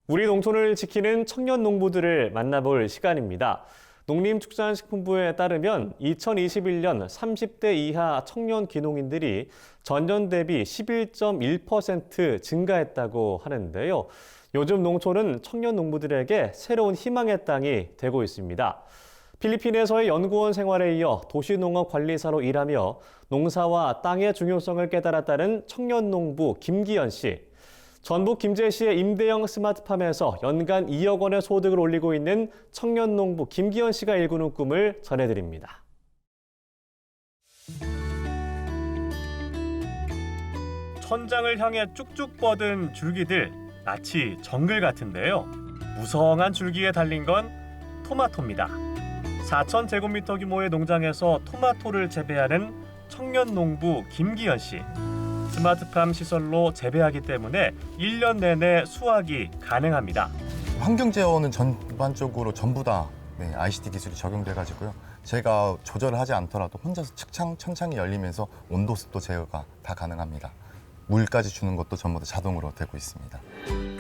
우리 농촌을 지키는 청년 농부들을 만나볼 시간입니다. 농림축산식품부에 따르면 2021년 30대 이하 청년 귀농인들이 전년 대비 11.1% 증가했다고 하는데요. 요즘 농촌은 청년 농부들에게 새로운 희망의 땅이 되고 있습니다. 필리핀에서의 연구원 생활에 이어 도시농업관리사로 일하며 농사와 땅의 중요성을 깨달았다는 청년 농부 김기현 씨. 전북 김제시의 임대형 스마트팜에서 연간 2억 원의 소득을 올리고 있는 청년 농부 김기현 씨가 일구는 꿈을 전해드립니다. 천장을 향해 쭉쭉 뻗은 줄기들, 마치 정글 같은데요. 무성한 줄기에 달린 건 토마토입니다. 4,000제곱미터 규모의 농장에서 토마토를 재배하는 청년 농부 김기현 씨. 스마트팜 시설로 재배하기 때문에 1년 내내 수확이 가능합니다. 환경제어는 전반적으로 전부 다 ICT 기술이 적용돼가지고요. 제가 조절을 하지 않더라도 혼자서 측창, 천창이 열리면서 온도, 습도 제어가 다 가능합니다. 물까지 주는 것도 전부 다 자동으로 되고 있습니다.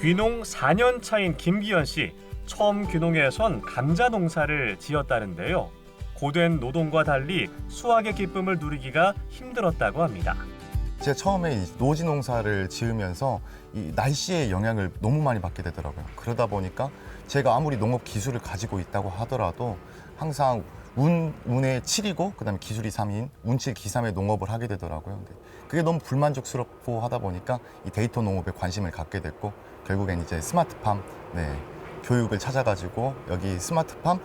귀농 4년 차인 김기현 씨. 처음 귀농에선 감자 농사를 지었다는데요. 고된 노동과 달리 수확의 기쁨을 누리기가 힘들었다고 합니다. 제가 처음에 노지 농사를 지으면서 이 날씨의 영향을 너무 많이 받게 되더라고요. 그러다 보니까 제가 아무리 농업 기술을 가지고 있다고 하더라도 항상 운의 7이고 그다음에 기술이 3인 운칠 기삼의 농업을 하게 되더라고요. 근데 그게 너무 불만족스럽고 하다 보니까 이 데이터 농업에 관심을 갖게 됐고 결국엔 이제 스마트팜 교육을 찾아가지고 여기 스마트팜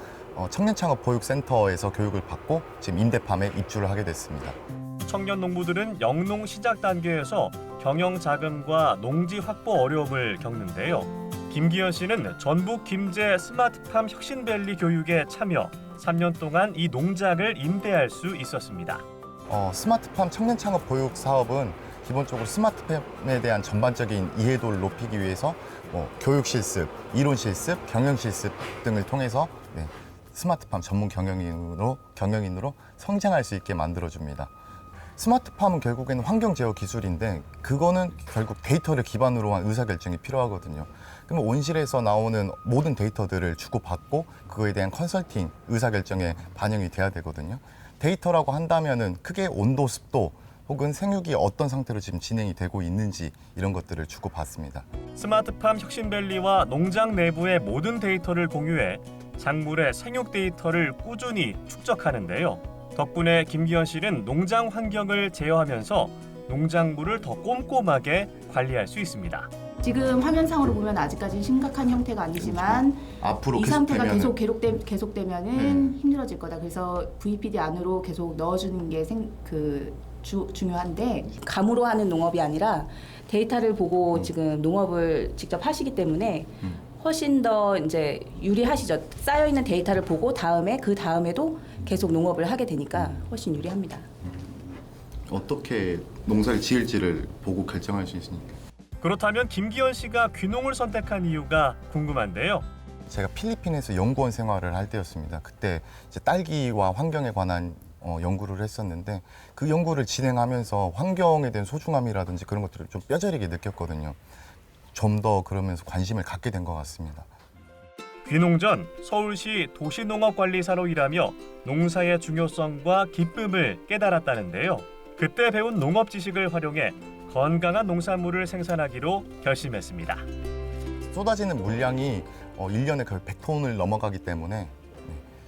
청년창업보육센터에서 교육을 받고 지금 임대팜에 입주를 하게 됐습니다. 청년 농부들은 영농 시작 단계에서 경영 자금과 농지 확보 어려움을 겪는데요. 김기현 씨는 전북 김제 스마트팜 혁신밸리 교육에 참여, 3년 동안 이 농장을 임대할 수 있었습니다. 스마트팜 청년창업 보육 사업은 기본적으로 스마트팜에 대한 전반적인 이해도를 높이기 위해서 교육 실습, 이론 실습, 경영 실습 등을 통해서 스마트팜 전문 경영인으로 성장할 수 있게 만들어줍니다. 스마트팜은 결국에는 환경 제어 기술인데 그거는 결국 데이터를 기반으로 한 의사결정이 필요하거든요. 그러면 온실에서 나오는 모든 데이터들을 주고받고 그거에 대한 컨설팅 의사결정에 반영이 돼야 되거든요. 데이터라고 한다면은 크게 온도, 습도 혹은 생육이 어떤 상태로 지금 진행이 되고 있는지 이런 것들을 주고받습니다. 스마트팜 혁신밸리와 농장 내부의 모든 데이터를 공유해 작물의 생육 데이터를 꾸준히 축적하는데요. 덕분에 김기현 씨는 농장 환경을 제어하면서 농작물을 더 꼼꼼하게 관리할 수 있습니다. 지금 화면상으로 보면 아직까지 심각한 형태가 아니지만 앞으로 이 상태가 계속되면은 계속되면은 힘들어질 거다. 그래서 VPD 안으로 계속 넣어주는 게 중요한데 감으로 하는 농업이 아니라 데이터를 보고 지금 농업을 직접 하시기 때문에 훨씬 더 이제 유리하시죠. 쌓여 있는 데이터를 보고 그 다음에도 계속 농업을 하게 되니까 훨씬 유리합니다. 어떻게 농사를 지을지를 보고 결정할 수 있으니까. 그렇다면 김기현 씨가 귀농을 선택한 이유가 궁금한데요. 제가 필리핀에서 연구원 생활을 할 때였습니다. 그때 이제 딸기와 환경에 관한 연구를 했었는데 그 연구를 진행하면서 환경에 대한 소중함이라든지 그런 것들을 좀 뼈저리게 느꼈거든요. 좀 더 그러면서 관심을 갖게 된 것 같습니다. 귀농 전 서울시 도시농업관리사로 일하며 농사의 중요성과 기쁨을 깨달았다는데요. 그때 배운 농업 지식을 활용해 건강한 농산물을 생산하기로 결심했습니다. 쏟아지는 물량이 1년에 거의 100톤을 넘어가기 때문에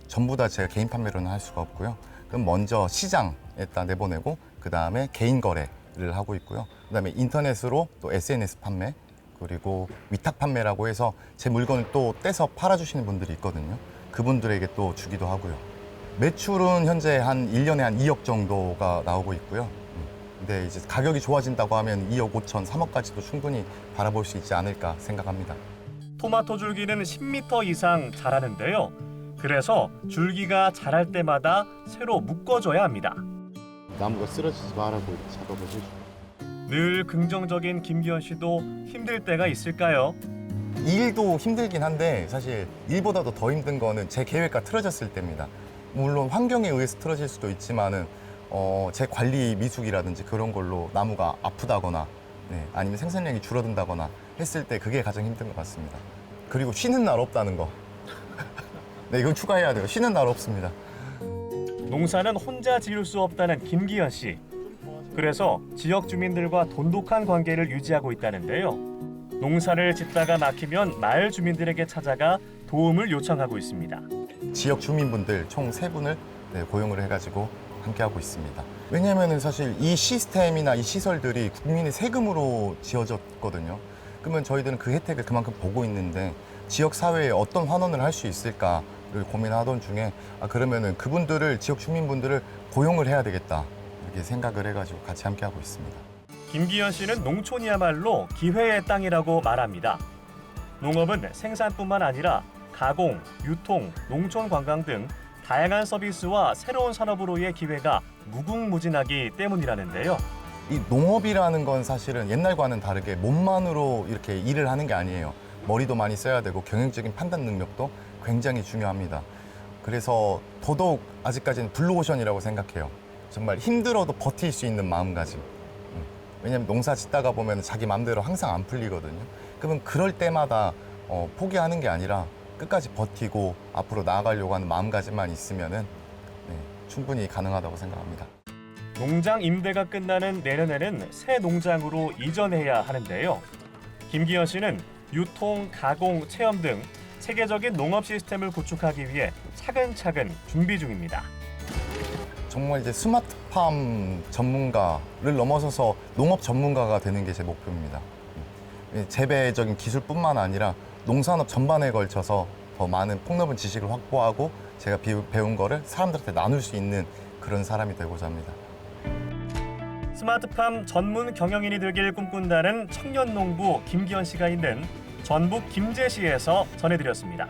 전부 다 제가 개인 판매로는 할 수가 없고요. 그럼 먼저 시장에다 내보내고 그 다음에 개인 거래를 하고 있고요. 그 다음에 인터넷으로 또 SNS 판매 그리고 위탁 판매라고 해서 제 물건을 또 떼서 팔아주시는 분들이 있거든요. 그분들에게 또 주기도 하고요. 매출은 현재 한 1년에 한 2억 정도가 나오고 있고요. 근데 이제 가격이 좋아진다고 하면 2억 5천, 3억까지도 충분히 바라볼 수 있지 않을까 생각합니다. 토마토 줄기는 10m 이상 자라는데요. 그래서 줄기가 자랄 때마다 새로 묶어줘야 합니다. 나무가 쓰러지지 말라고 작업을 해주고. 늘 긍정적인 김기현 씨도 힘들 때가 있을까요? 일도 힘들긴 한데 사실 일보다도 더 힘든 거는 제 계획과 틀어졌을 때입니다. 물론 환경에 의해서 틀어질 수도 있지만은 제 관리 미숙이라든지 그런 걸로 나무가 아프다거나 아니면 생산량이 줄어든다거나 했을 때 그게 가장 힘든 것 같습니다. 그리고 쉬는 날 없다는 거. 네, 이건 추가해야 돼요. 쉬는 날 없습니다. 농사는 혼자 지을 수 없다는 김기현 씨. 그래서 지역 주민들과 돈독한 관계를 유지하고 있다는데요. 농사를 짓다가 막히면 마을 주민들에게 찾아가 도움을 요청하고 있습니다. 지역 주민분들 총 3분을 고용을 해가지고 함께하고 있습니다. 왜냐하면 사실 이 시스템이나 이 시설들이 국민의 세금으로 지어졌거든요. 그러면 저희들은 그 혜택을 그만큼 보고 있는데 지역 사회에 어떤 환원을 할 수 있을까를 고민하던 중에 그러면은 그분들을 지역 주민분들을 고용을 해야 되겠다 이렇게 생각을 해가지고 같이 함께하고 있습니다. 김기현 씨는 농촌이야말로 기회의 땅이라고 말합니다. 농업은 생산뿐만 아니라 가공, 유통, 농촌 관광 등 다양한 서비스와 새로운 산업으로의 기회가 무궁무진하기 때문이라는데요. 이 농업이라는 건 사실은 옛날과는 다르게 몸만으로 이렇게 일을 하는 게 아니에요. 머리도 많이 써야 되고 경영적인 판단 능력도 굉장히 중요합니다. 그래서 더더욱 아직까지는 블루오션이라고 생각해요. 정말 힘들어도 버틸 수 있는 마음가짐. 왜냐면 농사 짓다가 보면 자기 마음대로 항상 안 풀리거든요. 그러면 그럴 때마다 포기하는 게 아니라 끝까지 버티고 앞으로 나아가려고 하는 마음가짐만 있으면은 충분히 가능하다고 생각합니다. 농장 임대가 끝나는 내년에는 새 농장으로 이전해야 하는데요. 김기현 씨는 유통, 가공, 체험 등 세계적인 농업 시스템을 구축하기 위해 차근차근 준비 중입니다. 정말 이제 스마트팜 전문가를 넘어서서 농업 전문가가 되는 게 제 목표입니다. 재배적인 기술뿐만 아니라 농산업 전반에 걸쳐서 더 많은 폭넓은 지식을 확보하고 제가 배운 거를 사람들한테 나눌 수 있는 그런 사람이 되고자 합니다. 스마트팜 전문 경영인이 되길 꿈꾼다는 청년 농부 김기현 씨가 있는 전북 김제시에서 전해드렸습니다.